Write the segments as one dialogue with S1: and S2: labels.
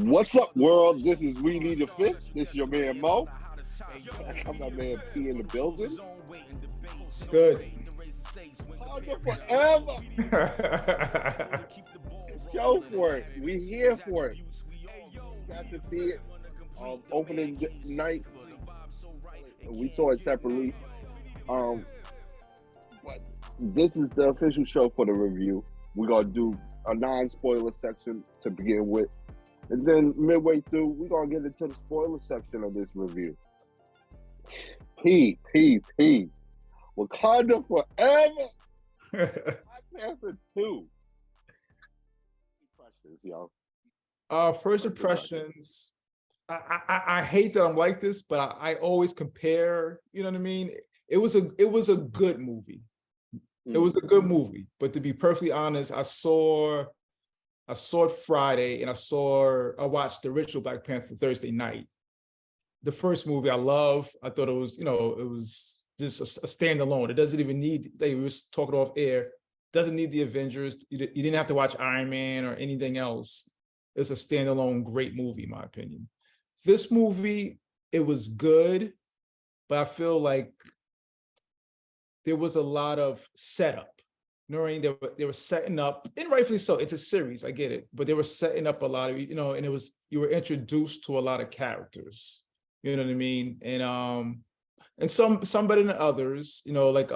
S1: What's up, world? This is We Need a Fifth. This is your man Mo. I got my man P in the building.
S2: It's good.
S1: Wakanda Forever. Show for it. We here for it. Got to see it opening night. We saw it separately. But this is the official show for the review. We're gonna do a non-spoiler section to begin with. And then midway through, we're going to get into the spoiler section of this review. P. Wakanda Forever. Black Panther 2. Impressions, yo.
S2: First impressions. I hate that I'm like this, but I always compare. You know what I mean? It was a good movie. It was a good movie. But to be perfectly honest, I saw it Friday, and I watched the original Black Panther Thursday night. The first movie I love. I thought it was, it was just a standalone. It doesn't even need, they were talking off air, doesn't need the Avengers. You didn't have to watch Iron Man or anything else. It's a standalone great movie, in my opinion. This movie, it was good, but I feel like there was a lot of setup. You know what I mean? They were setting up, and rightfully so. It's a series, I get it, but they were setting up a lot of, and you were introduced to a lot of characters. You know what I mean? And some better than others. Like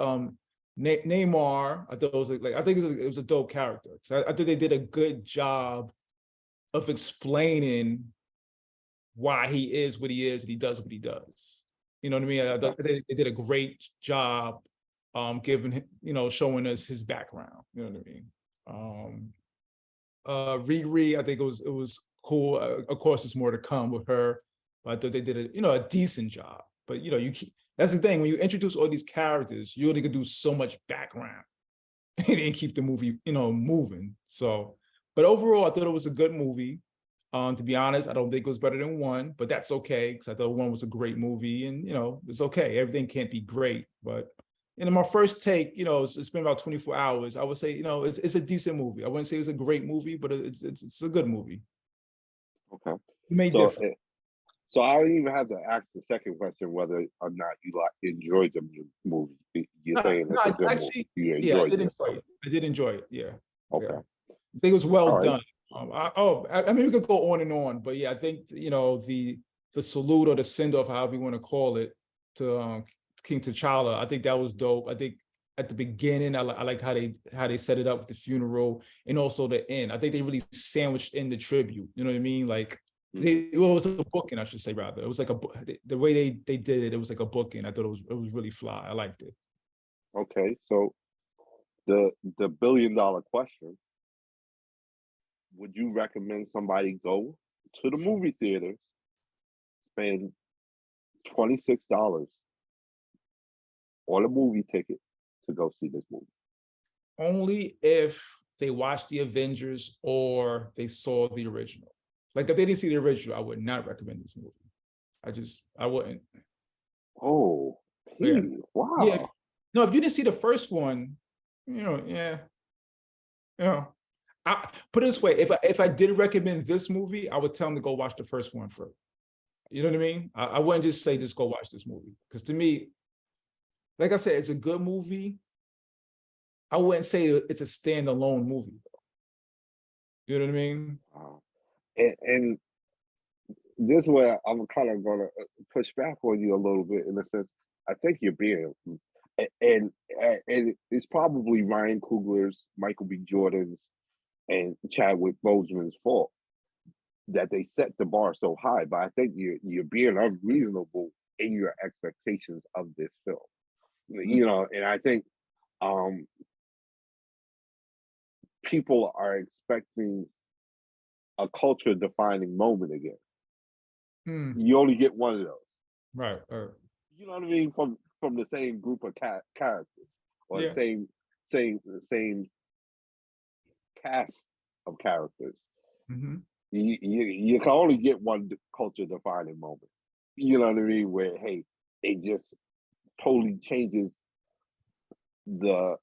S2: Neymar. I thought it was a dope character. So I think they did a good job of explaining why he is what he is and he does what he does. You know what I mean? I thought they did a great job. Giving, showing us his background, you know what I mean? Riri, I think it was cool. Of course, there's more to come with her, but I thought they did a decent job. But that's the thing, when you introduce all these characters, you only can do so much background and keep the movie, moving. So, but overall, I thought it was a good movie. To be honest, I don't think it was better than one, but that's okay because I thought one was a great movie, and it's okay. Everything can't be great, but. And in my first take, it's been about 24 hours. I would say, it's a decent movie. I wouldn't say it's a great movie, but it's a good movie.
S1: Okay.
S2: It made different.
S1: So I don't even have to ask the second question whether or not you enjoyed the movie. You're saying it's a good movie. You enjoyed it.
S2: I did enjoy it. Yeah.
S1: Okay.
S2: Yeah. I think it was well done. I mean, we could go on and on, but yeah, I think the salute or the send off, however you want to call it, to King T'Challa, I think that was dope. I think at the beginning, I like how they set it up with the funeral and also the end. I think they really sandwiched in the tribute. You know what I mean? Like, it was a booking, I should say, rather. It was like the way they did it. It was like a booking. I thought it was really fly. I liked it.
S1: Okay, so the $1 billion question: would you recommend somebody go to the movie theaters, spend $26? On a movie ticket to go see this movie?
S2: Only if they watched the Avengers or they saw the original. Like, if they didn't see the original, I would not recommend this movie. I wouldn't.
S1: Oh,
S2: yeah.
S1: Wow.
S2: Yeah. No, if you didn't see the first one, yeah. I put it this way, if I did recommend this movie, I would tell them to go watch the first one first. You know what I mean? I wouldn't just say, just go watch this movie. Because to me, like I said, it's a good movie. I wouldn't say it's a standalone movie, though. You know what I mean?
S1: And this way, I'm kind of going to push back on you a little bit in the sense, I think you're being, and it's probably Ryan Coogler's, Michael B. Jordan's, and Chadwick Boseman's fault that they set the bar so high. But I think you're being unreasonable in your expectations of this film. And I think people are expecting a culture defining moment again. You only get one of those.
S2: Right.
S1: You know what I mean? From the same group of characters or the same cast of characters.
S2: Mm-hmm.
S1: You can only get one culture defining moment. You know what I mean? Where, hey, it just totally changes the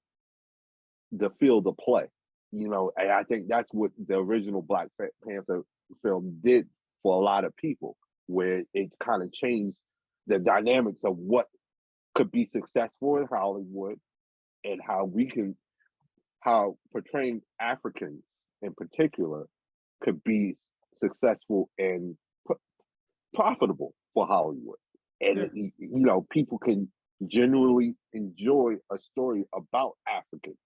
S1: field of play. And I think that's what the original Black Panther film did for a lot of people, where it kind of changed the dynamics of what could be successful in Hollywood and how portraying Africans in particular could be successful and profitable for Hollywood. And, people can genuinely enjoy a story about Africans,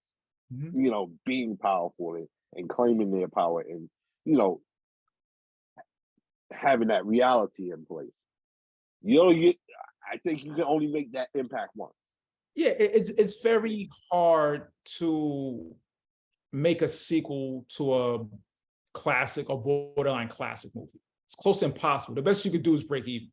S1: being powerful and claiming their power and, having that reality in place. I think you can only make that impact once.
S2: Yeah, it's very hard to make a sequel to a classic or borderline classic movie. It's close to impossible. The best you could do is break even.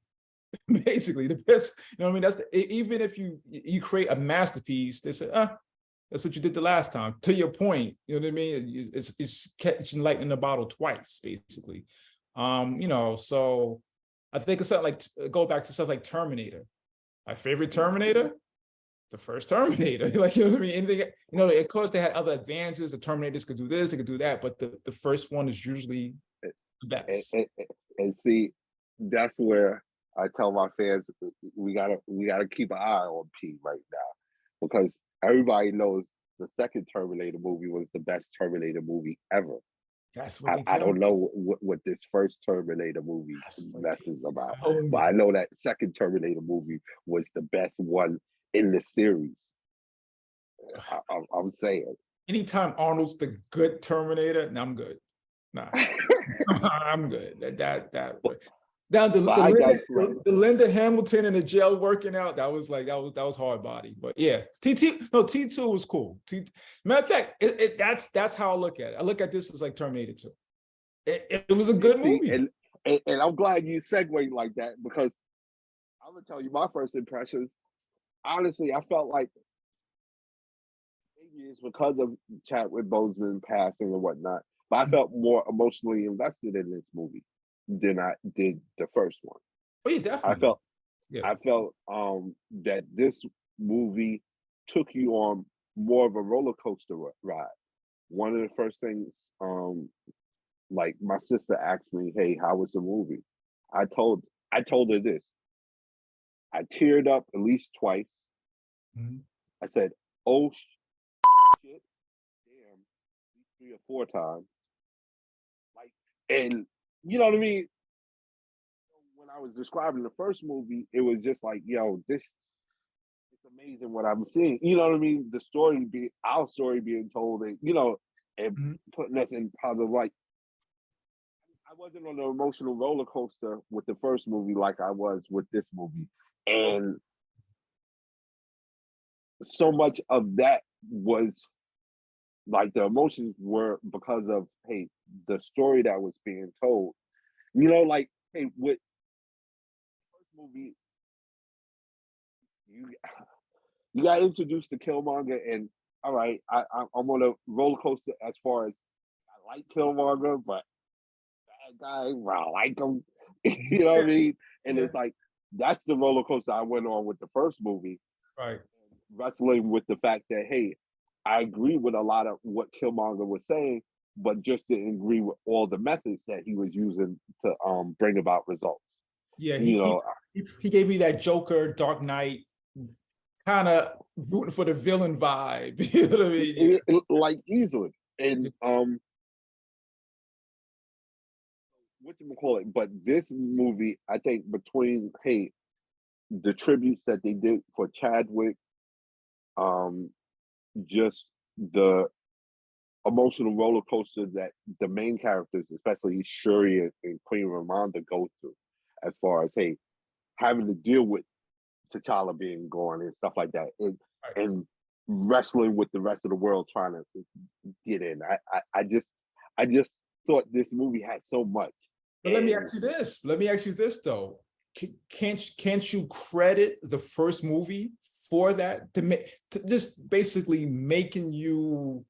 S2: Basically, the best, what I mean? That's even if you create a masterpiece, they say, that's what you did the last time. To your point, you know what I mean? It's catching lightning in a bottle twice, basically. So I think it's something like, go back to stuff like Terminator. My favorite Terminator, the first Terminator. Like, you know what I mean? Anything, of course they had other advances. The Terminators could do this, they could do that, but the first one is usually the best.
S1: And see, that's where I tell my fans we gotta keep an eye on P right now, because everybody knows the second Terminator movie was the best Terminator movie ever.
S2: That's what
S1: I don't know what this first Terminator movie messes about, but I know that second Terminator movie was the best one in the series. I'm saying. Anytime
S2: Arnold's the good Terminator, I'm good. Nah, I'm good. Now the Linda Hamilton in the jail working out, that was hard body. But yeah, T2 was cool. Matter of fact, that's how I look at it. I look at this as like Terminator 2. It was a good movie.
S1: And I'm glad you segued like that, because I'm gonna tell you my first impressions. Honestly, I felt like maybe it's because of Chadwick Boseman passing and whatnot, but I felt more emotionally invested in this movie than I did the first one.
S2: Oh, yeah, definitely.
S1: I felt that this movie took you on more of a roller coaster ride. One of the first things, like my sister asked me, "Hey, how was the movie?" I told her this. I teared up at least twice. I said, "Oh shit, damn," 3 or 4 times. Like, and you know what I mean? When I was describing the first movie, it was just like, it's amazing what I'm seeing. You know what I mean? Our story being told, and putting us in positive light. I wasn't on the emotional roller coaster with the first movie like I was with this movie. And so much of that was like the emotions were because of, hey, the story that was being told. Like, hey, with the first movie, you got introduced to Killmonger, and all right, I'm on a roller coaster as far as I like Killmonger, but bad guy, well, I like him. You know what I mean? And it's like, that's the roller coaster I went on with the first movie.
S2: Right.
S1: Wrestling with the fact that, hey, I agree with a lot of what Killmonger was saying, but just didn't agree with all the methods that he was using to bring about results.
S2: Yeah, he gave me that Joker, Dark Knight, kind of rooting for the villain vibe. You know what I mean?
S1: Like, easily. And whatchamacallit, but this movie, I think, between, hey, the tributes that they did for Chadwick, just the emotional roller coaster that the main characters, especially Shuri and Queen Ramonda, go through, as far as, hey, having to deal with T'Challa being gone and stuff like that, and wrestling with the rest of the world trying to get in. I just thought this movie had so much.
S2: But let me ask you this though. Can't you credit the first movie for that, to just basically making you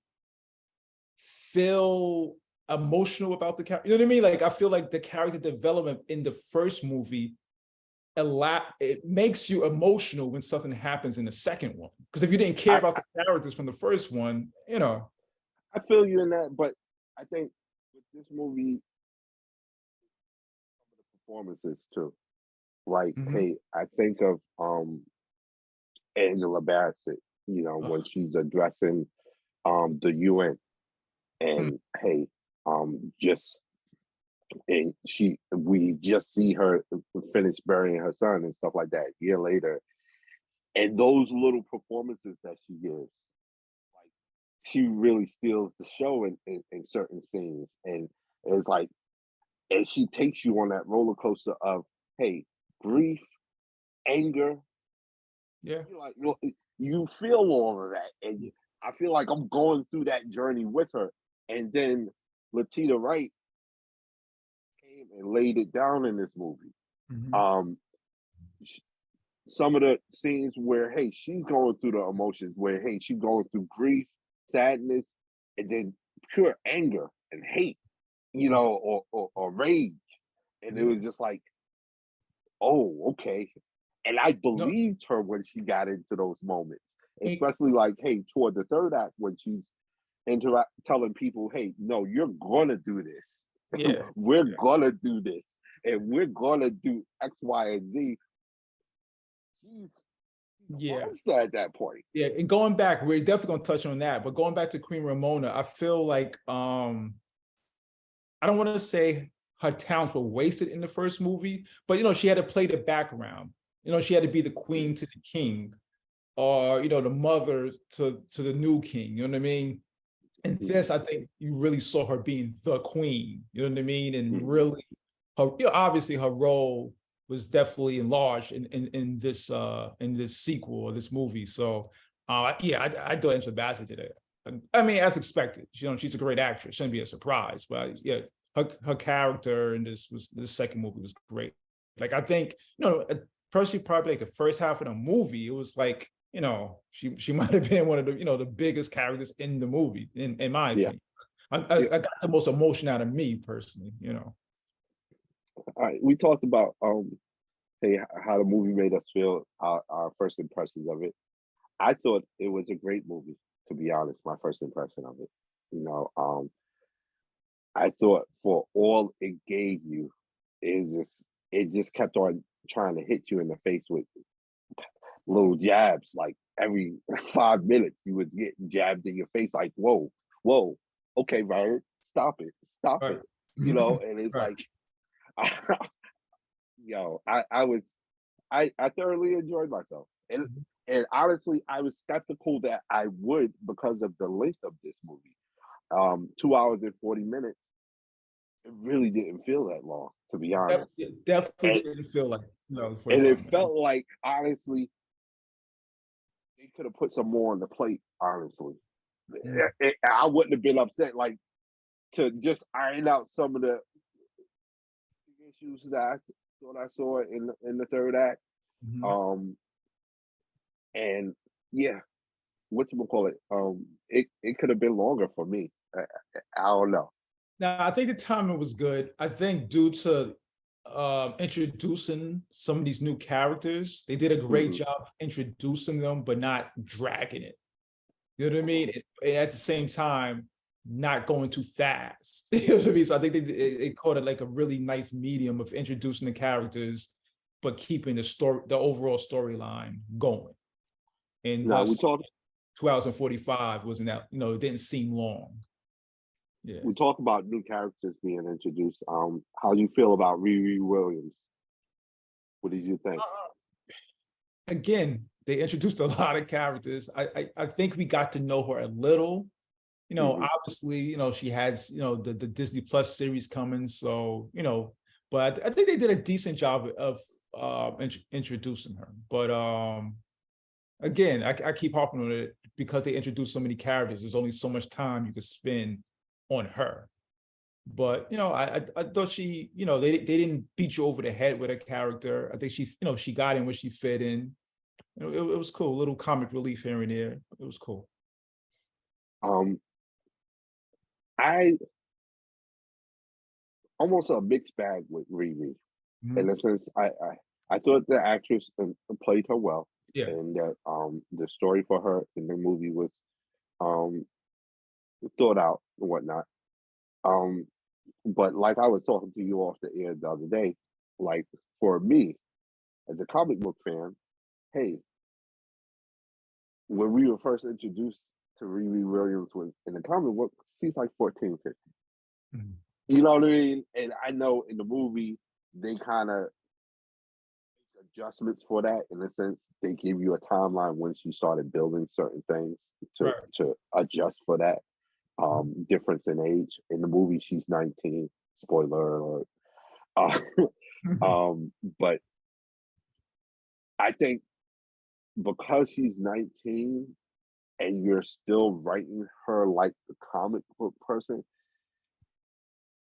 S2: feel emotional about the character? You know what I mean? Like, I feel like the character development in the first movie, it makes you emotional when something happens in the second one. Because if you didn't care about the characters from the first one,
S1: I feel you in that, but I think with this movie, performances too. Like,
S2: Mhm.
S1: hey, I think of Angela Bassett, you know,
S2: Uh,
S1: when she's addressing the UN,
S2: mm,
S1: and hey, just and we just see her finish burying her son and stuff like that a year later, and those little performances that she gives, like, she really steals the show in certain scenes, and it's like, and she takes you on that roller coaster of, hey, grief, anger.
S2: yeah.
S1: You like, you feel all of that, and
S2: Yeah.
S1: I feel like I'm going through that journey with her. And then Latita Wright came and laid it down in this movie.
S2: Mhm.
S1: Um, some of the scenes where, hey, she's going through the emotions, where, hey, she's going through grief, sadness, and then pure anger and hate, you
S2: Yeah.
S1: know, or rage. And it
S2: Yeah.
S1: was just like, oh, okay. And I
S2: No.
S1: believed her when she got into those moments,
S2: it-
S1: especially like, hey, toward the third act when she's telling people, hey, no, you're gonna do this.
S2: yeah.
S1: We're gonna do this, and we're gonna do X, Y, and Z. She's a
S2: Yeah.
S1: monster at that point.
S2: Yeah. And going back, we're definitely gonna touch on that. But going back to Queen Ramona, I feel like I don't want to say her talents were wasted in the first movie, but she had to play the background. She had to be the queen to the king, or the mother to the new king. You know what I mean? And
S1: Mhm,
S2: this, I think, you really saw her being the queen. You know what I mean? And
S1: mhm,
S2: really, her obviously her role was definitely enlarged in this sequel or this movie. So, yeah, I thought Angela Bassett did it. I mean, as expected. She's a great actress. Shouldn't be a surprise. But yeah, her character in this second movie was great. Like, I think, personally, probably like the first half of the movie, it was like, she might have been one of the the biggest characters in the movie, in my
S1: yeah,
S2: opinion.
S1: yeah.
S2: I got the most emotion out of me personally.
S1: All right, we talked about hey, how the movie made us feel, our first impressions of it. I thought it was a great movie, to be honest. My first impression of it, you know, I thought for all it gave you, it just kept on trying to hit you in the face with little jabs. Like every 5 minutes, you was getting jabbed in your face. Like, whoa, whoa, okay, Ryan, stop
S2: Right.
S1: it. You know, and it's
S2: Right.
S1: like, I thoroughly enjoyed myself, and honestly, I was skeptical that I would because of the length of this movie. 2 hours and 40 minutes. It really didn't feel that long, to be honest.
S2: Definitely
S1: And
S2: didn't feel like the first
S1: and it
S2: one.
S1: felt like, honestly, they could have put some more on the plate. Honestly,
S2: Mm.
S1: I wouldn't have been upset. Like, to just iron out some of the issues that I thought I saw in the third act.
S2: Mhm.
S1: Um, and yeah, what you call it? It could have been longer for me. I don't know.
S2: Now, I think the timing was good. I think due to introducing some of these new characters, they did a great
S1: Hmm.
S2: job introducing them, but not dragging it. You know what I mean? And at the same time, not going too fast. You know what I mean? So I think they caught it like a really nice medium of introducing the characters, but keeping the overall storyline going. And
S1: Now
S2: thus, 2045 wasn't that, it didn't seem long. Yeah.
S1: we talk about new characters being introduced. How do you feel about Riri Williams? What did you think?
S2: Again, they introduced a lot of characters. I think we got to know her a little.
S1: Hmm.
S2: Obviously, she has, the Disney Plus series coming. So, but I think they did a decent job of introducing her. But again, I keep harping on it because they introduced so many characters. There's only so much time you could spend on her. But I thought she, they didn't beat you over the head with a character. I think she got in where she fit in. It was cool. A little comic relief here and there. It was cool.
S1: Um, I almost a mixed bag with Riri in
S2: Mhm.
S1: the sense I thought the actress played her well,
S2: Yeah.
S1: and that the story for her in the movie was um thought out and whatnot. Um, but like I was talking to you off the air the other day, like for me as a comic book fan, hey, when we were first introduced to Riri Williams in the comic book, she's like 14, 15.
S2: Mhm.
S1: You know what I mean? And I know in the movie they kind of adjustments for that, in a sense. They give you a timeline when she started building certain things
S2: Right.
S1: to adjust for that difference in age. In the movie, she's 19. Spoiler alert. Uh, but I think because she's 19 and you're still writing her like the comic book person,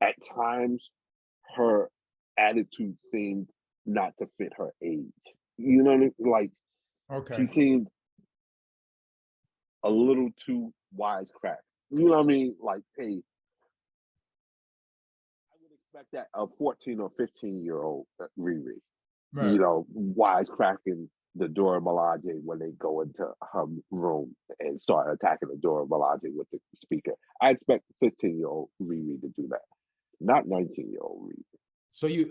S1: at times her attitude seemed not to fit her age. You know what I mean? Like
S2: Okay.
S1: she seemed a little too wisecrack. You know what I mean? Like, hey, I would expect that a 14 or 15-year-old Riri,
S2: Right.
S1: you know, wisecracking the Dora Milaje when they go into her room and start attacking the Dora Milaje with the speaker. I expect 15-year-old Riri to do that, not 19-year-old Riri.
S2: So you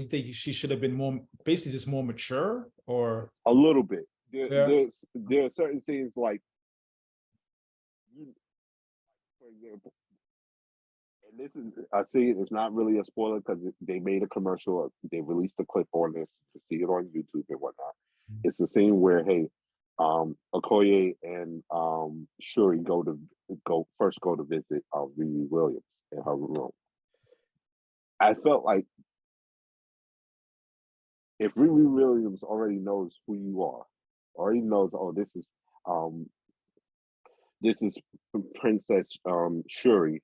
S2: think she should have been more, basically just more mature, or?
S1: A little bit.
S2: Yeah.
S1: There are certain scenes like, for example, and this is I see it's not really a spoiler because they made a commercial. They released a clip on this to see it on YouTube and whatnot. It's a scene where hey, Okoye and Shuri go to visit Riri Williams in her room. I felt like if Riri Williams already knows who you are, already knows, oh, this is Princess Shuri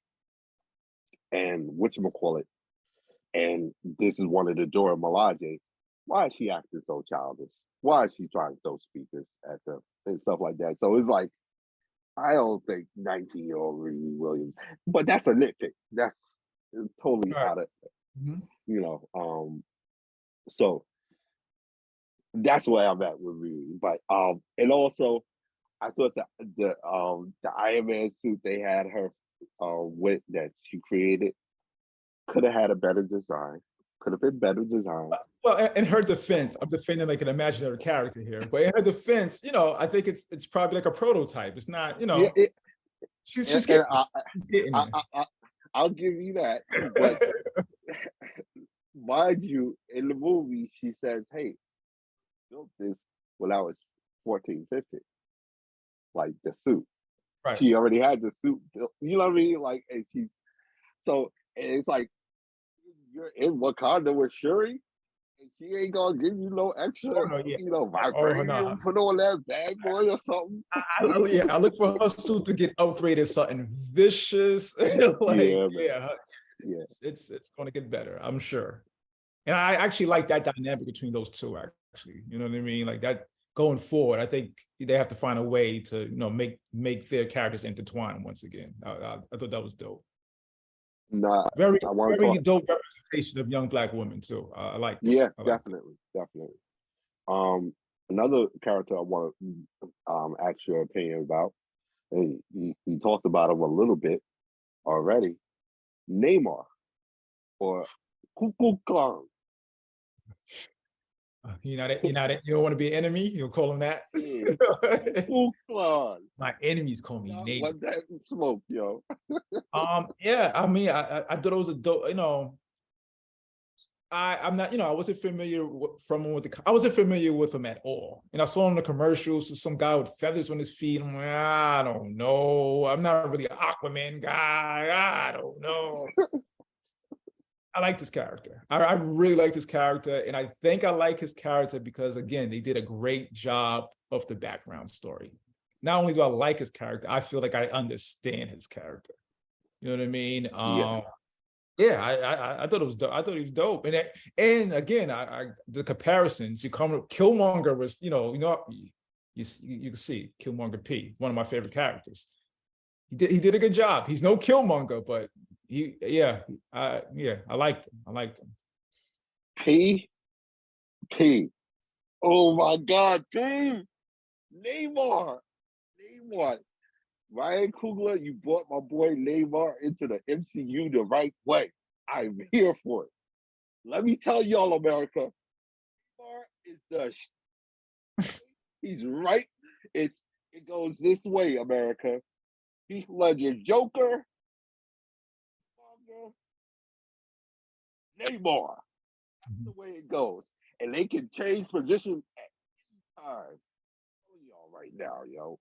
S1: and whatchamacallit, and this is one of the Dora Milaje. Why is she acting so childish? Why is she trying to throw speakers at them and stuff like that? So it's like, I don't think 19-year-old Riri Williams, but that's a nitpick. That's totally
S2: Right.
S1: out of,
S2: Mhm.
S1: you know, so that's where I'm at with Riri. But and also I thought the Iron Man suit they had her with that she created could have had a better design. Could have been better design.
S2: Well, in her defense, I'm defending like an imaginary character here, but in her defense, I think it's probably like a prototype. It's not,
S1: Yeah,
S2: she's
S1: and
S2: getting
S1: I,
S2: there.
S1: I'll give you that. But mind you, in the movie, she says, "Hey, built this when I was 14, 15." Like the suit.
S2: Right.
S1: She already had the suit built. You know what I mean? Like, and she's so, and it's like you're in Wakanda with Shuri, and she ain't gonna give you no
S2: Oh
S1: extra,
S2: no, yeah. Oh no.
S1: vibranium, put on that bad boy or something.
S2: Yeah, I look for her suit to get upgraded, something vicious. Like,
S1: Yeah, man.
S2: yeah,
S1: Yeah.
S2: it's going to get better, I'm sure. And I actually like that dynamic between those two, actually. You know what I mean? Like that going forward, I think they have to find a way to, make their characters intertwine once again. I thought that was dope.
S1: Nah,
S2: Very,
S1: I want to
S2: very
S1: talk.
S2: dope representation of young Black women too. I like that.
S1: Yeah,
S2: I like that.
S1: definitely, definitely. Another character I want to ask your opinion about. And he talked about him a little bit already. Neymar or Kukulkan. Klan.
S2: You don't want to be an enemy. You'll call them that.
S1: Yeah, Ku Klan.
S2: My enemies call me
S1: Not
S2: Nate.
S1: want that smoke, yo.
S2: Yeah, I mean, I thought it was a dope, I'm not, I wasn't familiar I wasn't familiar with him at all. And I saw him in the commercials, some guy with feathers on his feet. I'm like, I don't know. I'm not really an Aquaman guy. I don't know. I like this character. I really like this character. And I think I like his character because, again, they did a great job of the background story. Not only do I like his character, I feel like I understand his character. You know what I mean?
S1: Yeah.
S2: Yeah, I thought it was dope. I thought he was dope. And again, the comparisons, you come Killmonger was, you can see Killmonger P, one of my favorite characters. He did a good job. He's no Killmonger, but I liked him. I liked him.
S1: P. Oh my God, P. Neymar. Ryan Coogler, you brought my boy Neymar into the MCU the right way. I'm here for it. Let me tell y'all, America, Neymar is he's right. It goes this way, America. Heath Ledger, Joker, Neymar. That's the way it goes, and they can change position at any time. I'm telling y'all right now, yo.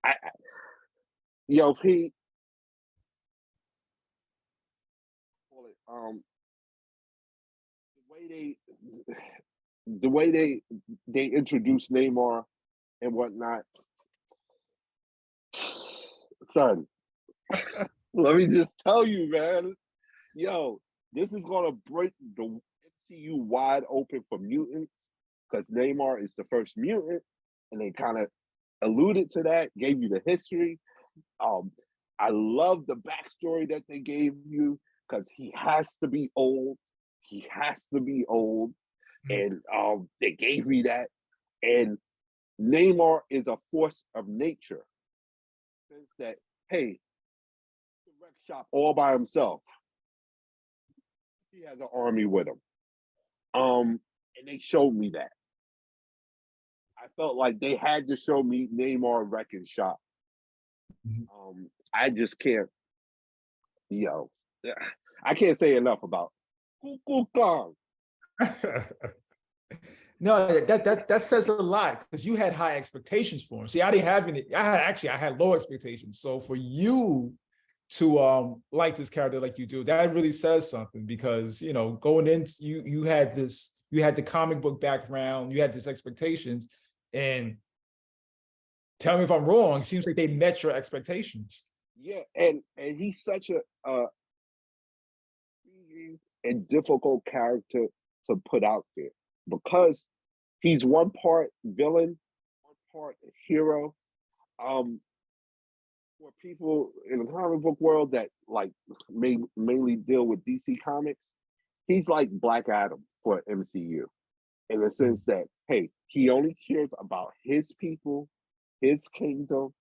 S1: I, yo, Pete, the way they introduce Neymar and whatnot, son. Let me just tell you, man. Yo, this is gonna break the MCU wide open for mutants because Neymar is the first mutant, and they kind of alluded to that, gave you the history. Um, I love the backstory that they gave you because he has to be old. He has to be old, and they gave me that. And Neymar is a force of nature. Since that, hey, the wreck shop all by himself. He has an army with him. And they showed me that. I felt like they had to show me Neymar wrecking shop. I just can't, yo, I can't say enough about Cuckoo Kong.
S2: No, that says a lot because you had high expectations for him. See, I didn't have any. I had low expectations. So for you to like this character like you do, that really says something because going in, you had the comic book background, you had these expectations, and tell me if I'm wrong. It seems like they met your expectations.
S1: Yeah, and he's such a difficult character to put out there because he's one part villain, one part hero. For people in the comic book world that like mainly deal with DC Comics, he's like Black Adam for MCU in the sense that hey, he only cares about his people, his kingdom,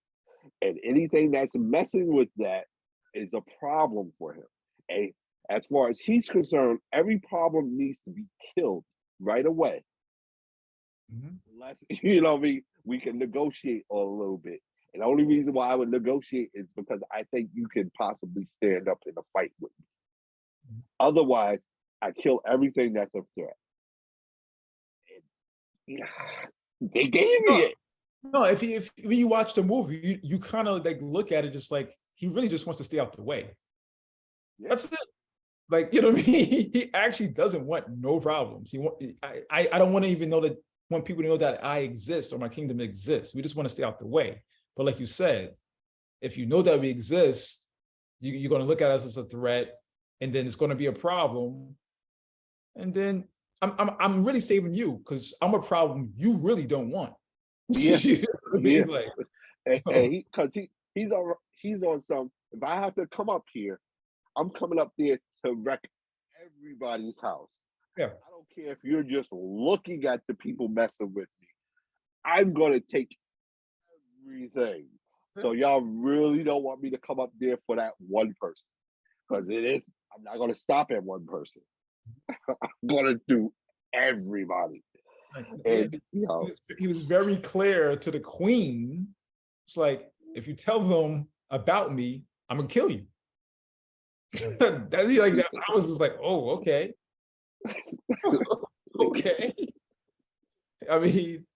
S1: and anything that's messing with that is a problem for him. And as far as he's concerned, every problem needs to be killed right away. Unless we can negotiate a little bit. And the only reason why I would negotiate is because I think you can possibly stand up in a fight with me. Otherwise, I kill everything that's a threat. And, they gave me it.
S2: No, if when you watch the movie, you kind of like look at it just like he really just wants to stay out the way. Yeah. That's it. Like, you know what I mean? He actually doesn't want no problems. I don't want to even want people to know that I exist or my kingdom exists. We just want to stay out the way. But like you said, if you know that we exist, you're going to look at us as a threat, and then it's going to be a problem. And then I'm really saving you because I'm a problem you really don't want.
S1: Yeah,
S2: you know
S1: yeah. Like, he's on some. If I have to come up here, I'm coming up there to wreck everybody's house.
S2: Yeah.
S1: I don't care if you're just looking at the people messing with me. I'm gonna take everything. So y'all really don't want me to come up there for that one person. Because I'm not gonna stop at one person. I'm gonna do everybody. And
S2: he was very clear to the queen. It's like, if you tell them about me, I'm gonna kill you. I was just like, oh, okay. Okay. I mean,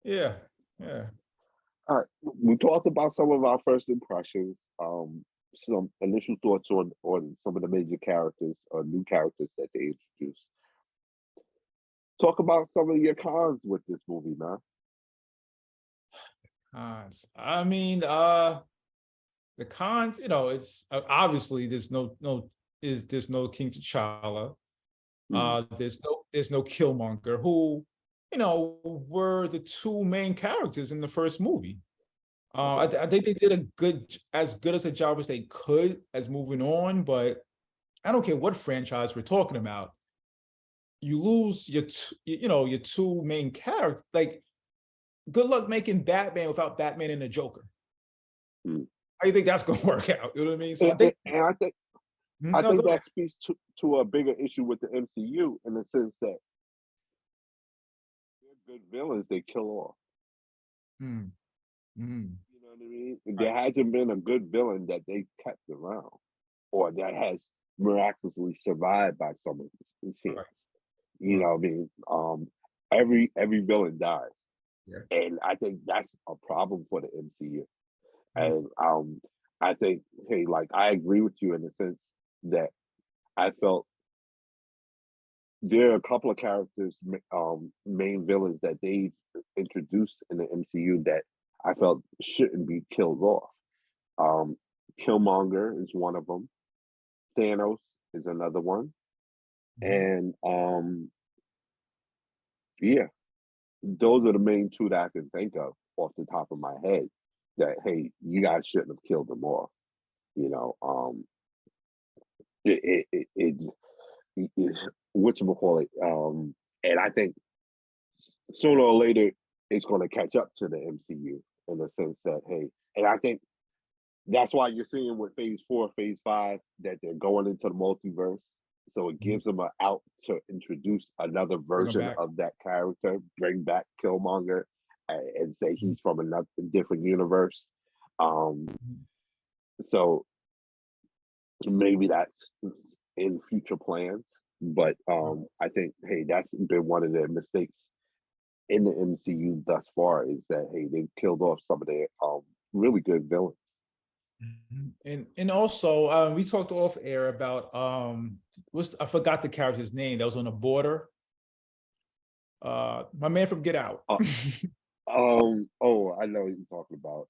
S2: yeah.
S1: All right. We talked about some of our first impressions, some initial thoughts on some of the major characters or new characters that they introduced. Talk about some of your cons with this movie, man.
S2: Cons. I mean, the cons, it's obviously there's no King T'Challa. There's no Killmonger, who were the two main characters in the first movie. I think they did as good as a job as they could as moving on, but I don't care what franchise we're talking about. You lose your two main characters. Like, good luck making Batman without Batman and the Joker. How do you think that's going to work out? You know what I mean? So
S1: I
S2: No,
S1: think
S2: go ahead.
S1: that speaks to a bigger issue with the MCU in the sense that they're good villains they kill off.
S2: Mm, mm,
S1: You know what I mean? There
S2: right.
S1: hasn't been a good villain that they kept around or that has miraculously survived by some of his hands.
S2: Right.
S1: You
S2: Right.
S1: know what I mean? Every villain dies.
S2: Yeah.
S1: And I think that's a problem for the MCU.
S2: Mm,
S1: And I think, hey, like I agree with you in the sense that I felt there are a couple of characters, main villains that they introduced in the MCU that I felt shouldn't be killed off. Um, Killmonger is one of them. Thanos is another one,
S2: mhm.
S1: and yeah, those are the main two that I can think of off the top of my head. That hey, you guys shouldn't have killed them off. You know, it whatchamacallit, and I think sooner or later it's going to catch up to the MCU in the sense that hey, and I think that's why you're seeing with Phase 4, Phase 5 that they're going into the multiverse. So it
S2: Mhm.
S1: gives them an out to introduce another
S2: Bring them
S1: version
S2: back.
S1: of that character, bring back Killmonger, and say
S2: Mhm.
S1: he's from another different universe. Um,
S2: Mhm.
S1: so maybe that's in future plans. But I think hey, that's been one of the mistakes in the MCU thus far is that hey, they killed off some of their really good villains.
S2: Mhm. And also we talked off air about what's I forgot the character's name that was on the border. My man from Get Out.
S1: Uh, oh, I know what you're talking about.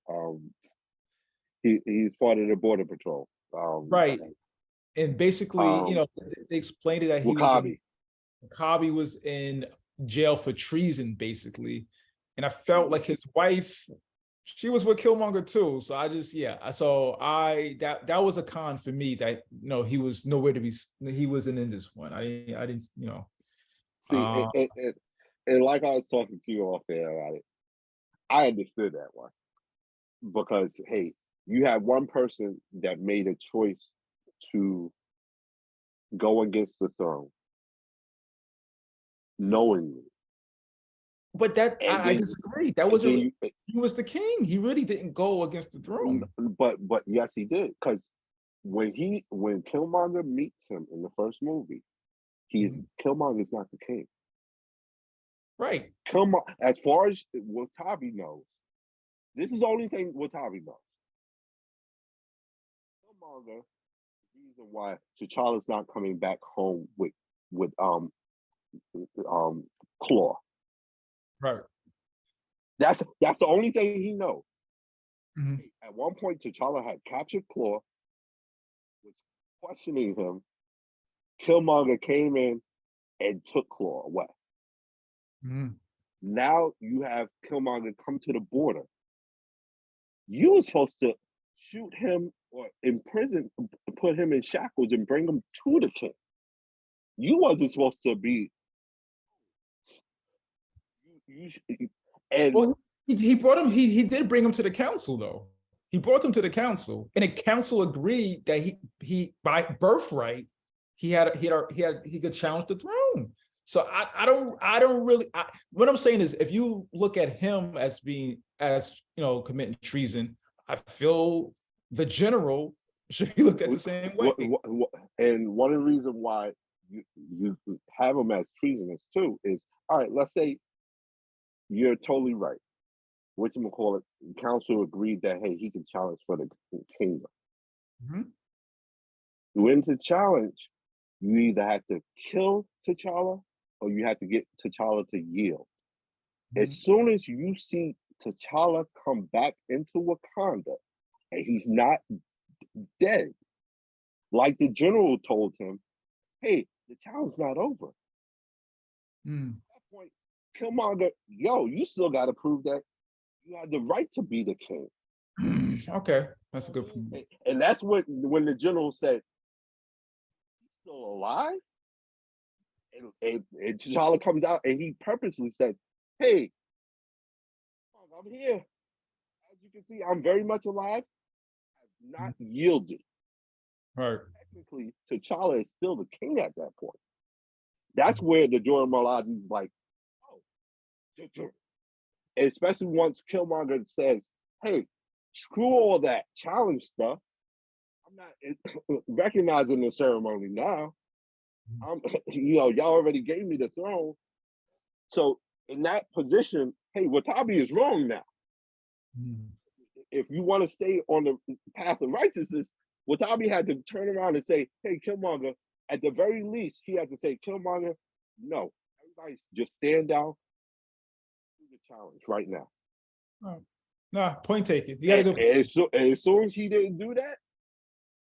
S1: He's part of the border patrol.
S2: Right. And basically,
S1: Um,
S2: they explained it that
S1: Wakabi.
S2: Kabi was in jail for treason, basically. And I felt like his wife, she was with Killmonger too. So I just, yeah. So that was a con for me that he was nowhere to be. He wasn't in this one. I didn't,
S1: See,
S2: uh,
S1: and like I was talking to you off there, right? I understood that one because hey, you had one person that made a choice to go against the throne knowingly,
S2: but that
S1: and
S2: I
S1: then
S2: disagree. That
S1: and then
S2: wasn't. He was the king. He really didn't go against the throne.
S1: but yes, he did because when Killmonger meets him in the first movie, he's
S2: Mhm.
S1: Killmonger is not the king.
S2: Right.
S1: Killmonger, as far as Watabi knows, this is the only thing Watabi knows. Killmonger, the reason why T'Challa's not coming back home with Claw.
S2: Right.
S1: That's the only thing he knows.
S2: Mhm.
S1: At one point, T'Challa had captured Claw, was questioning him. Killmonger came in and took Claw away.
S2: Mhm.
S1: Now you have Killmonger come to the border. You were supposed to shoot him or imprison, put him in shackles and bring him to the king. You wasn't supposed to be. And
S2: Well, he brought him. He did bring him to the council though. He brought him to the council, and the council agreed that he by birthright he could challenge the throne. So I don't really what I'm saying is if you look at him as being as committing treason, I feel the general should be looked at the same way.
S1: and one of the reasons why you have him as treasonous too is all right. Let's say you're totally right. Whatchamacallit, council agreed that hey, he can challenge for the kingdom.
S2: Mhm.
S1: To win the challenge, you either have to kill T'Challa or you have to get T'Challa to yield. As
S2: Mhm.
S1: soon as you see T'Challa come back into Wakanda and he's not dead, like the general told him, hey, the challenge not over.
S2: Mm.
S1: At that point, Killmonger, yo, you still got to prove that you have the right to be the king.
S2: Okay,
S1: You
S2: that's
S1: know
S2: a
S1: what
S2: good
S1: I
S2: point.
S1: mean? And that's when the general said, he's still alive? And T'Challa comes out and he purposely said, hey, I'm here. As you can see, I'm very much alive. I have not yielded.
S2: Right.
S1: technically T'Challa is still the king at that point. That's where the Dora Milaje is like, oh, especially once Killmonger says, "Hey, screw all that challenge stuff. I'm not recognizing the ceremony now. I'm, y'all already gave me the throne. So in that position, hey, Watabi is wrong now. If you want to stay on the path of righteousness, Watabi had to turn around and say, hey, Killmonger, at the very least, he had to say, Killmonger, no, everybody just stand down, do the challenge right now.
S2: Oh. Nah, point taken. You gotta go.
S1: As soon as he didn't do that,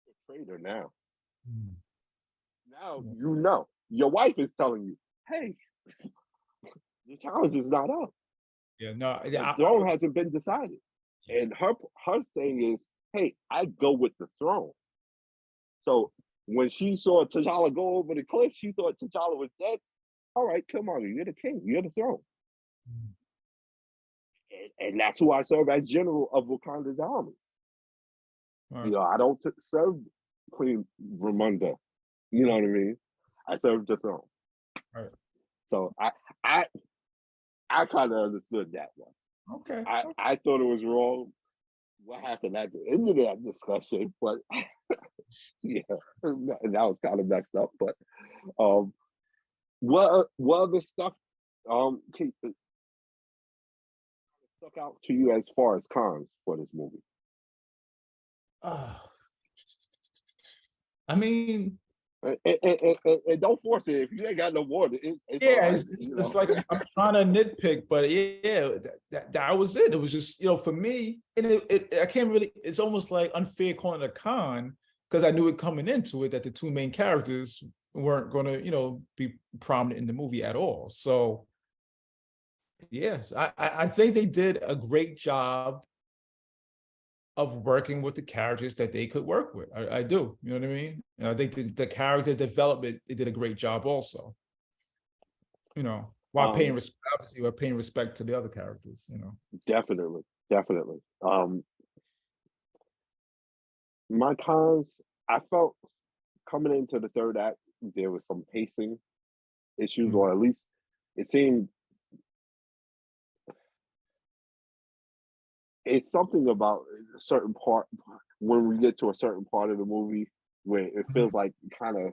S1: he's a traitor now. Now you know. Your wife is telling you, hey, the challenge is not up.
S2: Yeah, no,
S1: the throne hasn't been decided. And her thing is, hey, I go with the throne. So when she saw T'Challa go over the cliff, she thought T'Challa was dead. All right, come on, you're the king, you're the throne. And that's who I serve as general of Wakanda's army. Right. You know, I don't serve Queen Ramonda. You know what I mean? I serve the throne. Right. So I kind of understood that one.
S2: Okay.
S1: I thought it was wrong what happened at the end of that discussion, but yeah, that was kind of messed up. But what other stuff stuck out to you as far as cons for this movie?
S2: I mean,
S1: and don't force it if you ain't got no more.
S2: It's like I'm trying to nitpick, but yeah, that was it. It was just, you know, for me, and I can't really. It's almost like unfair calling it a con because I knew it coming into it that the two main characters weren't going to, you know, be prominent in the movie at all. So yes, I think they did a great job of working with the characters that they could work with. I do, you know what I mean? And I think the character development, they did a great job also. You know, while paying respect, obviously, while paying respect to the other characters, you know.
S1: Definitely. My cons, I felt coming into the third act, there was some pacing issues, or at least it seemed it's something about a certain part when we get to a certain part of the movie where it feels like kind of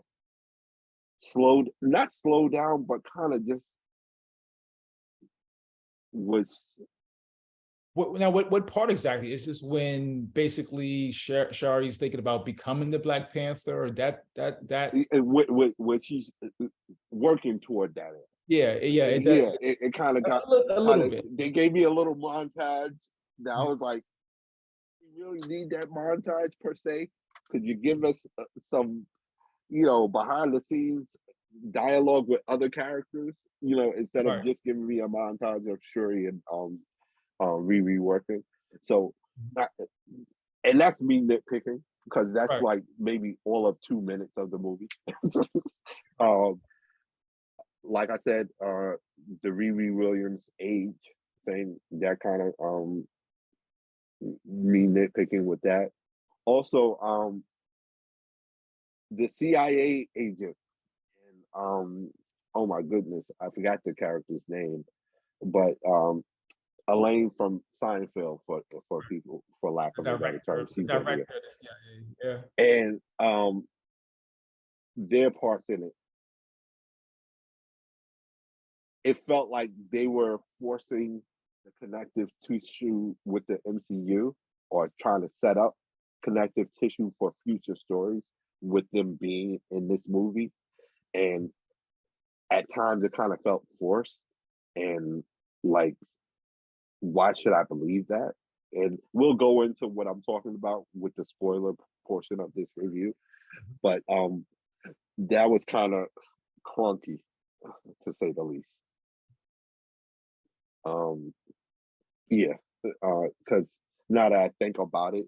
S1: not slowed down, but kind of just was.
S2: What part exactly? Is this when basically Shari's thinking about becoming the Black Panther, or that
S1: when she's working toward that? It kind of got
S2: a little bit.
S1: They gave me a little montage that I was like, you really need that montage per se? Could you give us some, you know, behind the scenes dialogue with other characters, you know, instead of just giving me a montage of Shuri and Riri working? So, and that's me nitpicking because that's like maybe all of 2 minutes of the movie. Like I said, the Riri Williams age thing, that kind of me nitpicking with that. Also, the CIA agent, and oh my goodness, I forgot the character's name, but Elaine from Seinfeld, for people, for lack of a better term, she's over here. And their parts in it, it felt like they were forcing the connective tissue with the MCU, or trying to set up connective tissue for future stories with them being in this movie. And at times it kind of felt forced, and like, why should I believe that? And we'll go into what I'm talking about with the spoiler portion of this review. But that was kind of clunky, to say the least. Because now that I think about it,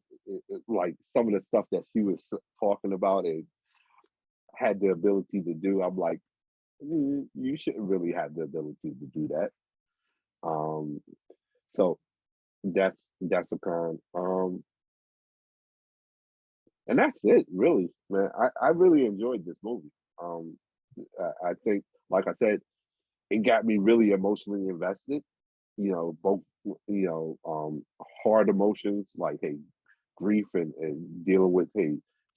S1: like some of the stuff that she was talking about and had the ability to do, I'm like, you shouldn't really have the ability to do that. So that's a con. And that's it, really, man. I really enjoyed this movie. Um, I think, like I said, it got me really emotionally invested. Both hard emotions like grief and dealing with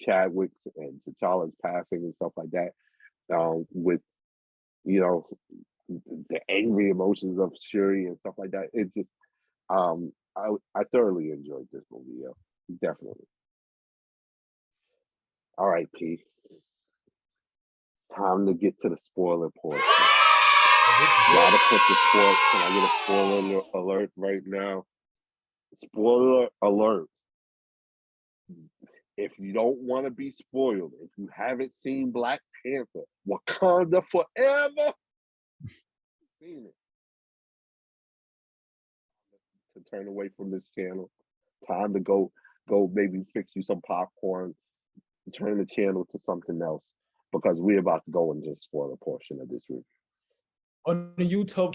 S1: Chadwick's and T'Challa's passing and stuff like that. With you know the angry emotions of Shuri and stuff like that. It's just I thoroughly enjoyed this movie. Yeah, definitely. All right, P. It's time to get to the spoiler portion. Gotta put the spoil. Can I get a spoiler alert right now? Spoiler alert. If you don't want to be spoiled, if you haven't seen Black Panther, Wakanda Forever, seen it, to turn away from this channel. Time to go maybe fix you some popcorn, turn the channel to something else, because we're about to go into the spoiler portion of this review.
S2: On the YouTube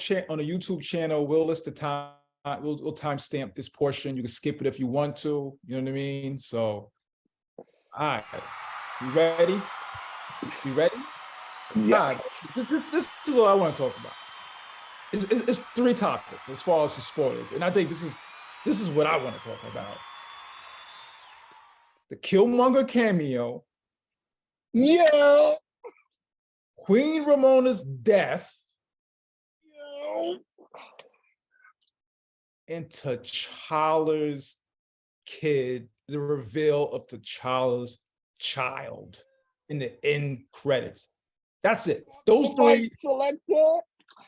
S2: channel, we'll list the time. We'll timestamp this portion. You can skip it if you want to. You know what I mean? So, all right, you ready? You ready?
S1: Yeah.
S2: All right. This is what I want to talk about. It's three topics as far as the spoilers, and I think this is what I want to talk about. The Killmonger cameo.
S1: Yeah.
S2: Queen Ramona's death.
S1: Yeah.
S2: And T'Challa's kid, the reveal of T'Challa's child in the end credits. That's it. Those three.
S1: Selector.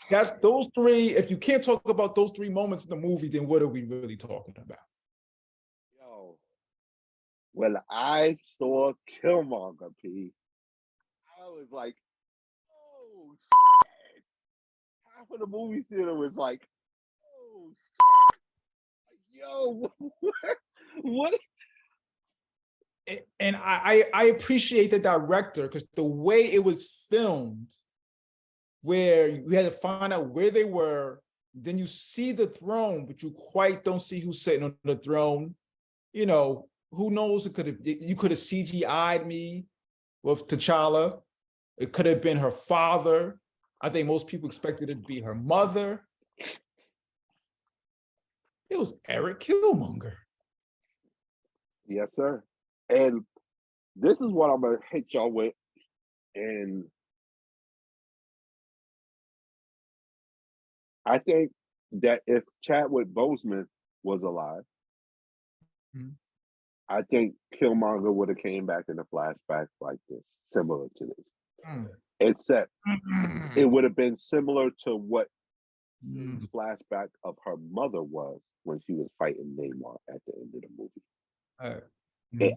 S2: That's those three. If you can't talk about those three moments in the movie, then what are we really talking about?
S1: Yo, when I saw Killmonger, P, I was like, oh shit. Half of the movie theater was like, oh shit. Yo, what?
S2: And I appreciate the director, because the way it was filmed, where you had to find out where they were, then you see the throne, but you quite don't see who's sitting on the throne. Who knows? You could have CGI'd me with T'Challa. It could have been her father. I think most people expected it to be her mother. It was Eric Killmonger.
S1: Yes, sir. And this is what I'm gonna hit y'all with. And I think that if Chadwick Boseman was alive, I think Killmonger would have came back in a flashback like this, similar to this. Except it would have been similar to what the flashback of her mother was when she was fighting Namor at the end of the movie.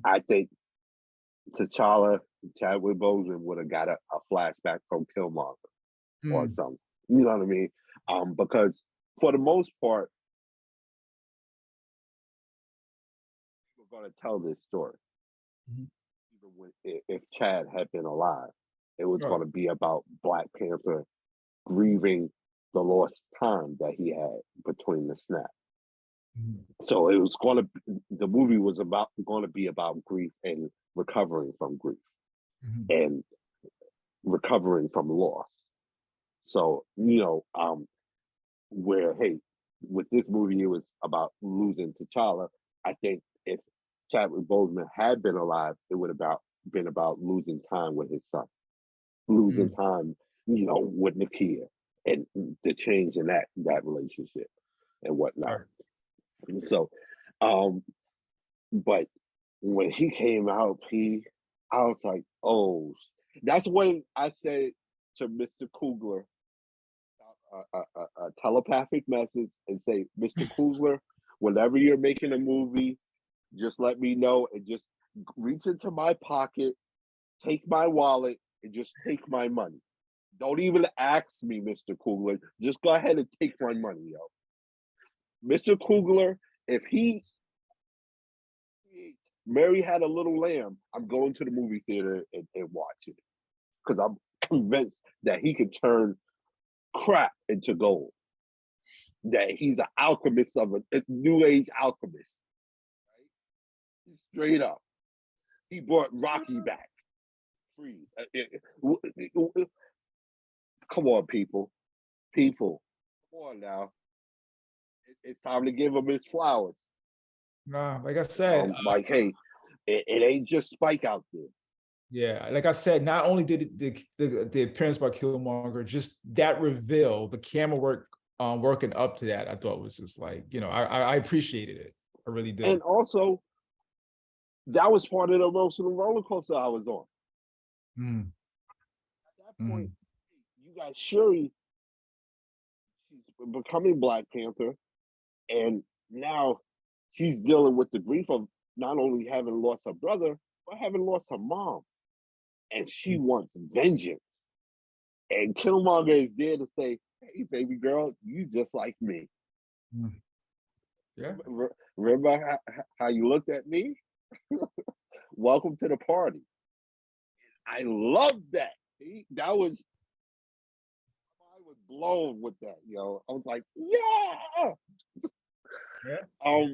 S1: I think T'Challa, Chadwick Boseman would have got a flashback from Killmonger or something. You know what I mean? Because for the most part, we're going to tell this story. Even if Chad had been alive, it was going to be about Black Panther grieving the lost time that he had between the snap. So it was the movie was going to be about grief and recovering from grief and recovering from loss. So, where, with this movie, it was about losing T'Challa. I think if Chadwick Boseman had been alive, it would have been about losing time with his son, losing time, with Nakia, and the change in that relationship and whatnot. So, but when he came out, I was like, oh, that's when I said to Mr. Coogler, a telepathic message, and say, Mr. Coogler, whenever you're making a movie, just let me know and just reach into my pocket, take my wallet, and just take my money. Don't even ask me, Mr. Coogler. Just go ahead and take my money, yo. Mr. Coogler, if he Mary Had a Little Lamb, I'm going to the movie theater and watching it. Because I'm convinced that he can turn crap into gold. That he's an alchemist of a new age alchemist. Right? Straight up. He brought Rocky back. Free. Come on, people. People. Come on now. It's time to give him his flowers.
S2: Nah, like I said,
S1: Like, hey, it ain't just Spike out there.
S2: yeah, like I said, not only did the appearance by Killmonger, just that reveal, the camera work working up to that, I thought was just like, you know, I appreciated it. I really did.
S1: And also, that was part of the emotional roller coaster I was on.
S2: Mm.
S1: At that point, you got Shuri, she's becoming Black Panther, and now she's dealing with the grief of not only having lost her brother, but having lost her mom. And she wants vengeance. And Killmonger is there to say, hey, baby girl, you just like me.
S2: Mm. Yeah.
S1: Remember how you looked at me? Welcome to the party. I love that. That was, I was blown with that, yo. I was like, yeah.
S2: Yeah.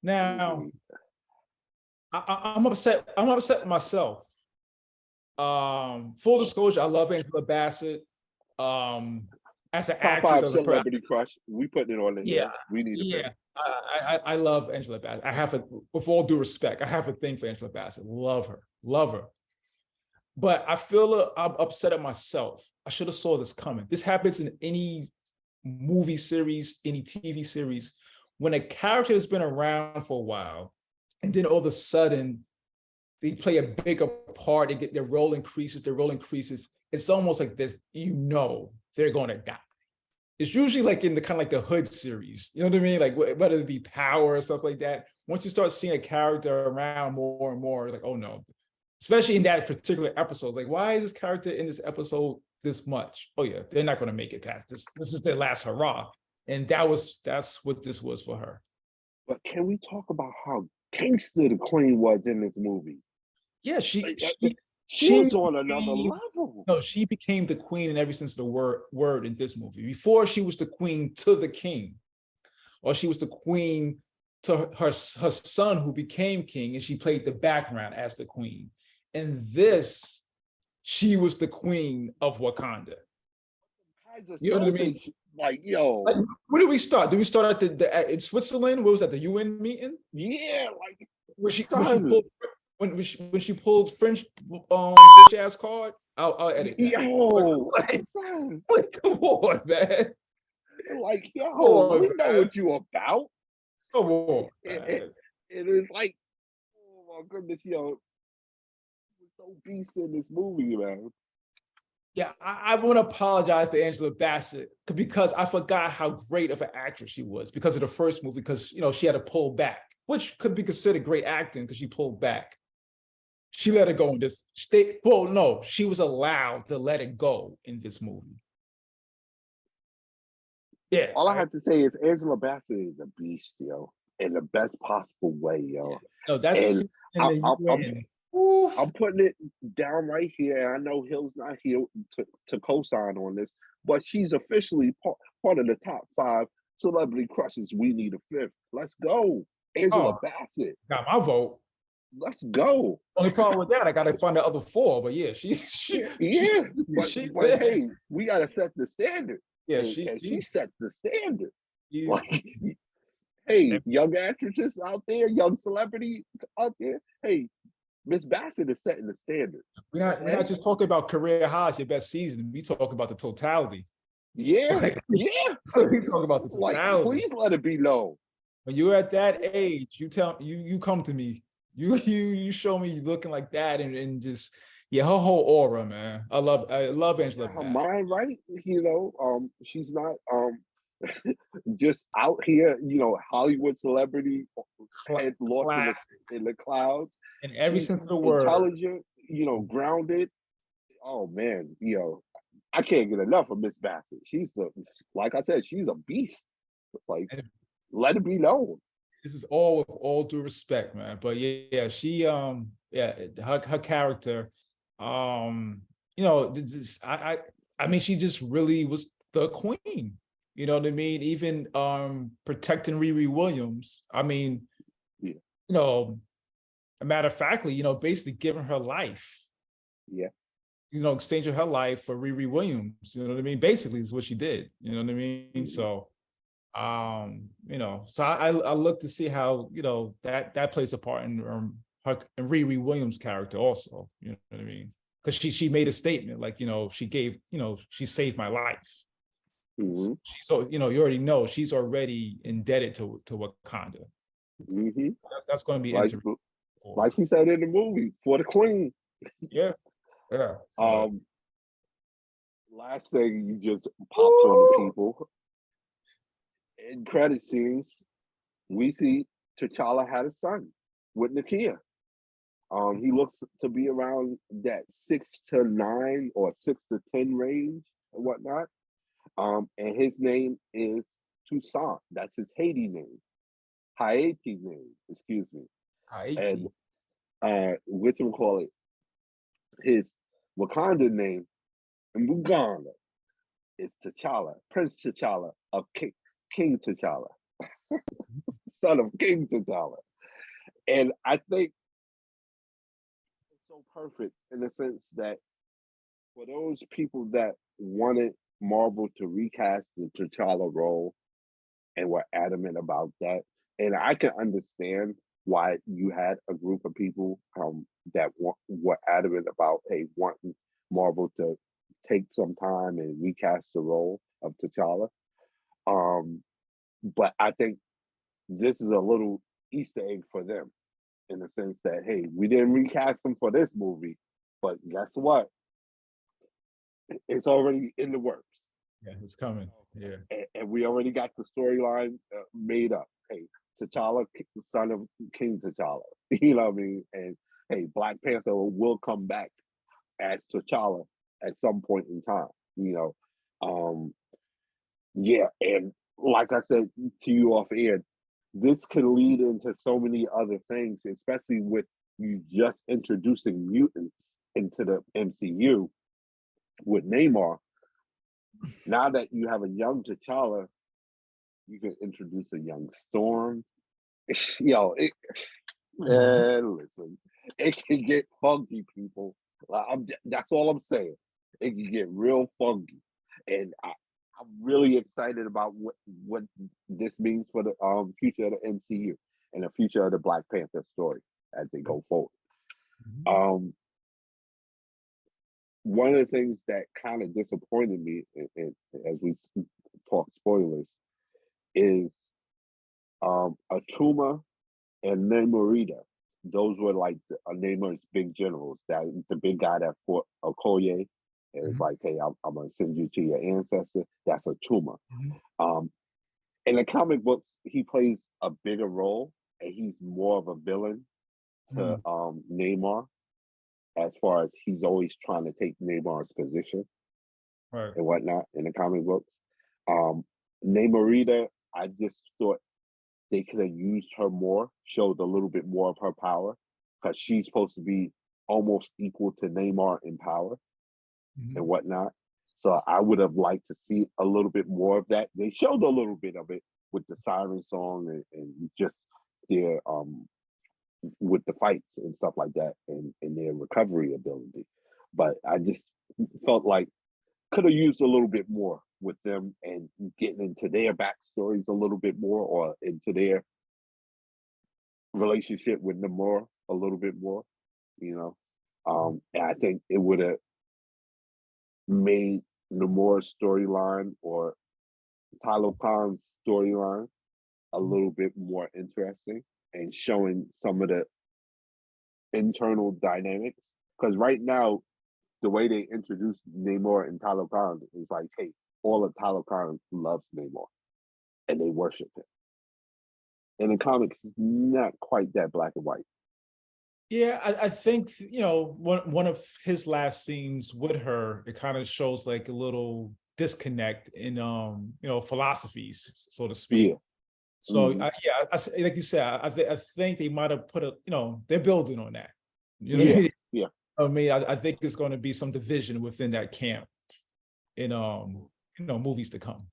S2: Now, I'm upset. I'm upset myself. Full disclosure, I love Angela Bassett. As an
S1: Top
S2: actress,
S1: 5
S2: as a
S1: celebrity crush. We putting it on the
S2: yeah,
S1: we need
S2: yeah. I love Angela Bassett. I have a, with all due respect, I have a thing for Angela Bassett. Love her, love her. But I feel I'm upset at myself. I should have saw this coming. This happens in any movie series, any TV series, when a character has been around for a while, and then all of a sudden they play a bigger part. They get their role increases. Their role increases. It's almost like this. You know, they're going to die. It's usually like in the kind of like the Hood series, you know what I mean? Like whether it be Power or stuff like that. Once you start seeing a character around more and more, like, oh no, especially in that particular episode, like why is this character in this episode this much? Oh yeah, they're not going to make it past this. This is their last hurrah. And that's what this was for her.
S1: But can we talk about how gangster the Queen was in this movie?
S2: Yeah,
S1: she was on another level.
S2: No, she became the queen in every sense of the word in this movie. Before, she was the queen to the king, or she was the queen to her son who became king, and she played the background as the queen. And this, she was the queen of Wakanda. You know what I mean?
S1: Like, yo.
S2: Like, where did we start? Did we start at in Switzerland? What was that, the UN meeting?
S1: Yeah, like
S2: when she pulled French bitch ass card. I'll edit that.
S1: Yo,
S2: like, come on, man.
S1: Like, yo, we know what you about.
S2: Come on,
S1: it is like, oh my goodness, yo, he was so beast in this movie, man.
S2: Yeah, I want to apologize to Angela Bassett because I forgot how great of an actress she was because of the first movie, because, you know, she had to pull back, which could be considered great acting because she pulled back. She let it go in this state. Well, no, she was allowed to let it go in this movie. Yeah.
S1: All I have to say is Angela Bassett is a beast, yo, in the best possible way, yo.
S2: Yeah. No, that's
S1: I'm putting it down right here. I know Hill's not here to co-sign on this, but she's officially part of the top 5 celebrity crushes. We need a 5th. Let's go. Angela Bassett.
S2: Got my vote.
S1: Let's go.
S2: Only problem with that, I got to find the other 4, but yeah,
S1: but hey, we got to set the standard.
S2: Yeah,
S1: she set the standard. Like, hey, young actresses out there, young celebrities out there, hey, Miss Bassett is setting the standard.
S2: We're not just talking about career highs, your best season. We talk about the totality.
S1: Yeah, yeah.
S2: We talk about the totality.
S1: Like, please let it be known.
S2: When you're at that age, you come to me. You show me looking like that, and just, yeah, her whole aura, man. I love Angela Bassett.
S1: Her mind, right? You know, she's not just out here, you know, Hollywood celebrity head lost in the clouds.
S2: In every sense of the word.
S1: Intelligent, you know, grounded. Oh man, you know, I can't get enough of Miss Bassett. Like I said, she's a beast. Like, let it be known.
S2: This is all with all due respect, man. But yeah, she her character, you know, I mean, she just really was the queen. You know what I mean? Even protecting Riri Williams. I mean,
S1: Yeah.
S2: you know, a matter of factly, you know, basically giving her life.
S1: Yeah.
S2: You know, exchanging her life for Riri Williams. You know what I mean? Basically, is what she did. You know what I mean?
S1: Mm-hmm.
S2: So, you know, so I look to see how, you know, that plays a part in her and Riri Williams' character also. You know what I mean? Because she made a statement like, you know, she gave, you know, she saved my life.
S1: Mm-hmm.
S2: So, you know, you already know she's already indebted to Wakanda.
S1: Mm-hmm.
S2: That's going to be
S1: Like,
S2: interesting.
S1: like she said in the movie, for the queen.
S2: Yeah, yeah.
S1: Last thing you just popped on the people. In credit scenes, we see T'Challa had a son with Nakia. He looks to be around that 6 to 9 or 6 to 10 range and whatnot. And his name is Toussaint. That's his Haiti name. Haiti name, excuse me. And what you call it? His Wakanda name, Muganda, is T'Challa, Prince T'Challa of King T'Challa, son of King T'Challa. And I think it's so perfect in the sense that for those people that wanted Marvel to recast the T'Challa role and were adamant about that, and I can understand why you had a group of people that were adamant about, hey, wanting Marvel to take some time and recast the role of T'Challa. But I think this is a little Easter egg for them in the sense that, hey, we didn't recast him for this movie, but guess what? It's already in the works.
S2: Yeah, it's coming. Yeah.
S1: And we already got the storyline made up. Hey, T'Challa, son of King T'Challa. You know what I mean? And hey, Black Panther will come back as T'Challa at some point in time. You know, yeah, and like I said to you off air, this can lead into so many other things, especially with you just introducing mutants into the MCU with Namor. Now that you have a young T'Challa, you can introduce a young Storm. Yo, listen, it can get funky, people. That's all I'm saying. It can get real funky, and I'm really excited about what this means for the future of the MCU and the future of the Black Panther story as they go forward. One of the things that kind of disappointed me, as we talk spoilers, is Atuma and Namorita. Those were like Namor's big generals. That the big guy that fought Okoye. And it's like, hey, I'm gonna send you to your ancestor. That's Atuma. In the comic books, he plays a bigger role, and he's more of a villain to Namor, as far as he's always trying to take Namar's position and whatnot in the comic books. Namorita, I just thought they could have used her more, showed a little bit more of her power, because she's supposed to be almost equal to Namor in power and whatnot. So I would have liked to see a little bit more of that. They showed a little bit of it with the siren song and just their with the fights and stuff like that and their recovery ability. But I just felt like could have used a little bit more with them and getting into their backstories a little bit more, or into their relationship with Namor a little bit more, you know. And I think it would have made Namor's storyline or Tyler Khan's storyline a little bit more interesting and showing some of the internal dynamics. Because right now, the way they introduced Namor and Tyler Khan is like, hey, all of Tyler Khan loves Namor and they worship him. In the comics, it's not quite that black and white.
S2: Yeah, I think, you know, one of his last scenes with her, it kind of shows like a little disconnect in you know, philosophies, so to speak.
S1: Yeah.
S2: So like you said, I think they might have put a, you know, they're building on that. You know what I mean?
S1: Yeah.
S2: I mean, I think it's going to be some division within that camp in you know, movies to come.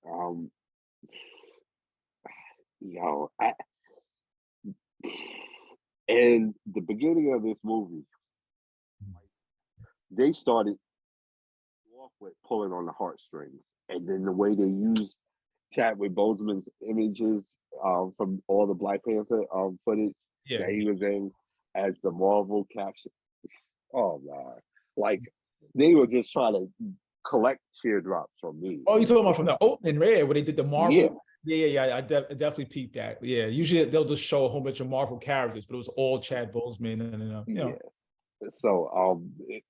S1: Um, yo, I, in the beginning of this movie, they started off with pulling on the heartstrings, and then the way they used Chadwick Boseman's images from all the Black Panther footage
S2: Yeah.
S1: that he was in as the Marvel caption. Oh man, like they were just trying to collect teardrops from me.
S2: Oh, you talking about from the opening, right? Where they did the Marvel.
S1: Yeah.
S2: Yeah. I definitely peeped that. Yeah, usually they'll just show a whole bunch of Marvel characters, but it was all Chad Boseman, and you know.
S1: Yeah. So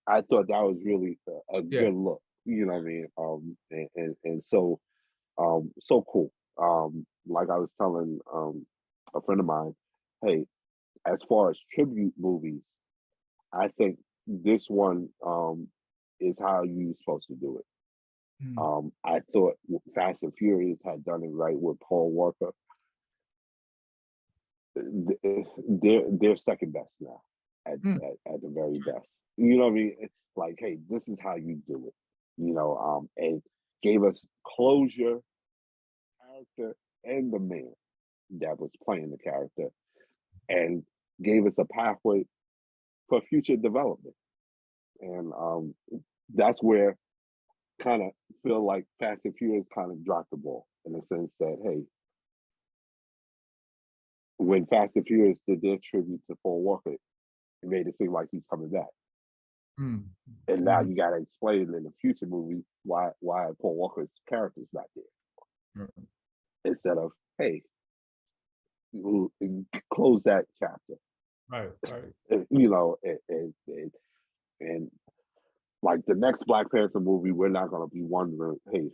S1: I thought that was really a
S2: Yeah.
S1: good look. You know what I mean? And so so cool. Like I was telling a friend of mine, hey, as far as tribute movies, I think this one is how you're supposed to do it. I thought Fast and Furious had done it right with Paul Walker. They're second best now at the very best. You know what I mean? It's like, hey, this is how you do it. You know, and gave us closure, character, and the man that was playing the character, and gave us a pathway for future development. And that's where kind of feel like Fast and Furious kind of dropped the ball in the sense that, hey, when Fast and Furious did their tribute to Paul Walker, it made it seem like he's coming back. And now you got to explain in the future movie why Paul Walker's character is not there. Instead of, hey, close that chapter.
S2: Right.
S1: You know, and like the next Black Panther movie, we're not going to be wondering, hey,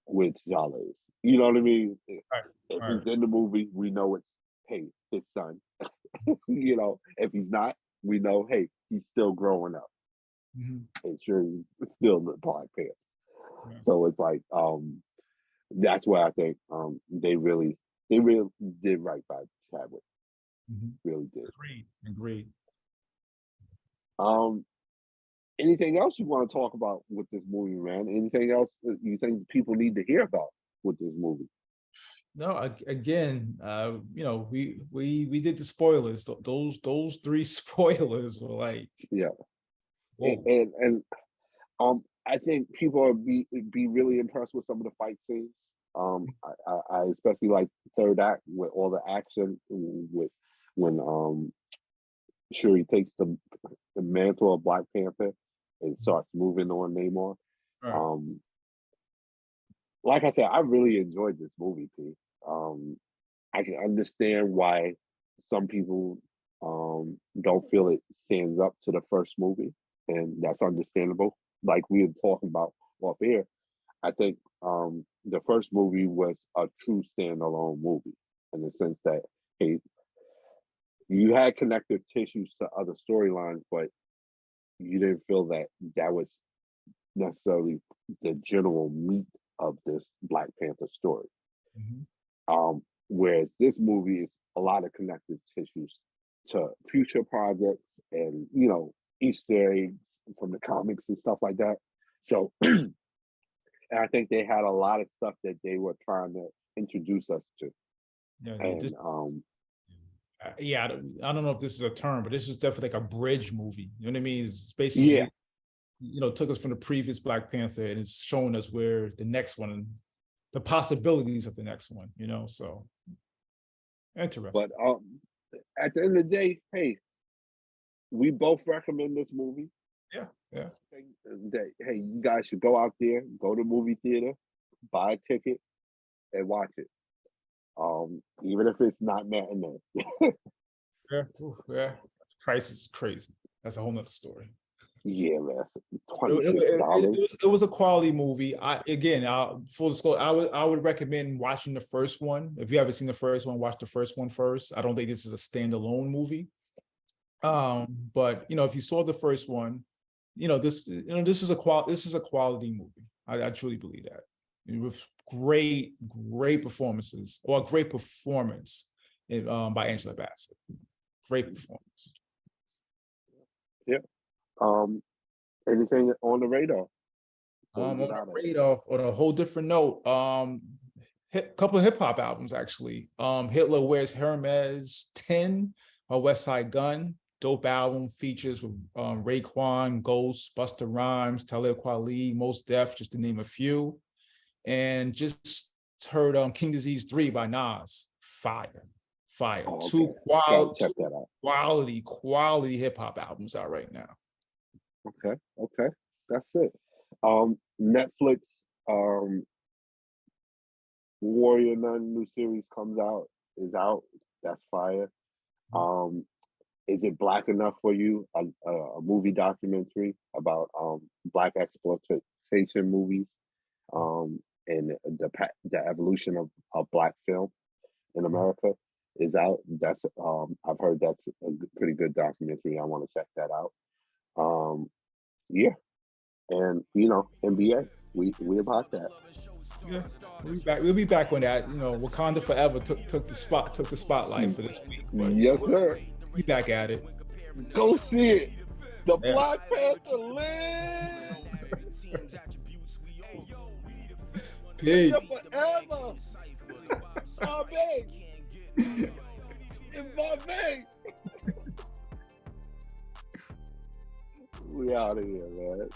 S1: where T'Challa is. You know what I mean? If he's in the movie, we know it's, hey, his son. You know, if he's not, we know, hey, he's still growing up. And sure, he's still the Black Panther. So it's like, that's why I think they really did right by Chadwick. Really did.
S2: Agreed.
S1: Anything else you want to talk about with this movie, man? Anything else that you think people need to hear about with this movie?
S2: No, again, you know, we did the spoilers. Those three spoilers were like,
S1: yeah.
S2: Whoa.
S1: And I think people will be really impressed with some of the fight scenes. I especially like the third act with all the action with when Shuri takes the mantle of Black Panther and starts moving on Namor. Like I said, I really enjoyed this movie, P. I can understand why some people don't feel it stands up to the first movie, and that's understandable. Like we were talking about off air, I think the first movie was a true standalone movie in the sense that, hey, you had connective tissues to other storylines, but you didn't feel that that was necessarily the general meat of this Black Panther story. Whereas this movie is a lot of connective tissues to future projects and, you know, Easter eggs from the comics and stuff like that. So, and I think they had a lot of stuff that they were trying to introduce us to.
S2: Yeah, I don't know if this is a term, but this is definitely like a bridge movie. You know what I mean? It's basically, you know, took us from the previous Black Panther and it's showing us where the next one, the possibilities of the next one, you know, so interesting.
S1: But at the end of the day, hey, we both recommend this movie.
S2: Yeah.
S1: That, hey, you guys should go out there, go to movie theater, buy a ticket, and watch it. Even if it's not matinee.
S2: Yeah. Price is crazy. That's a whole nother story.
S1: Yeah, man. $26.
S2: It was a quality movie. Full disclosure, I would recommend watching the first one. If you haven't seen the first one, watch the first one first. I don't think this is a standalone movie. But you know, if you saw the first one, this is a quality movie. I truly believe that. With great performances, or a great performance by Angela Bassett. Great performance.
S1: Yeah. Anything on the radar? before we
S2: On
S1: get
S2: a
S1: out of here?
S2: radar, on a whole different note, couple of hip hop albums actually. Hitler Wears Hermes 10 by West Side Gun. Dope album, features with Raekwon, Ghost, Busta Rhymes, Talib Kweli, Mos Def, just to name a few. And just heard King Disease 3 by Nas. Fire.
S1: Oh,
S2: Two
S1: okay. Gotta check that out.
S2: quality hip hop albums out right now.
S1: Okay. That's it. Netflix, Warrior Nun new series is out. That's fire. Is it black enough for you? A movie documentary about black exploitation movies, and the evolution of black film in America is out. That's I've heard that's a pretty good documentary. I want to check that out. Yeah, and NBA, we about that.
S2: Yeah, we'll be back on that. Wakanda Forever took the spotlight for this week. But
S1: Yes, sir.
S2: we back at it.
S1: Go see it. The
S2: Yeah.
S1: Black Panther lives.
S2: Peace.
S1: Forever. Bobby. Bobby. We out of here, man.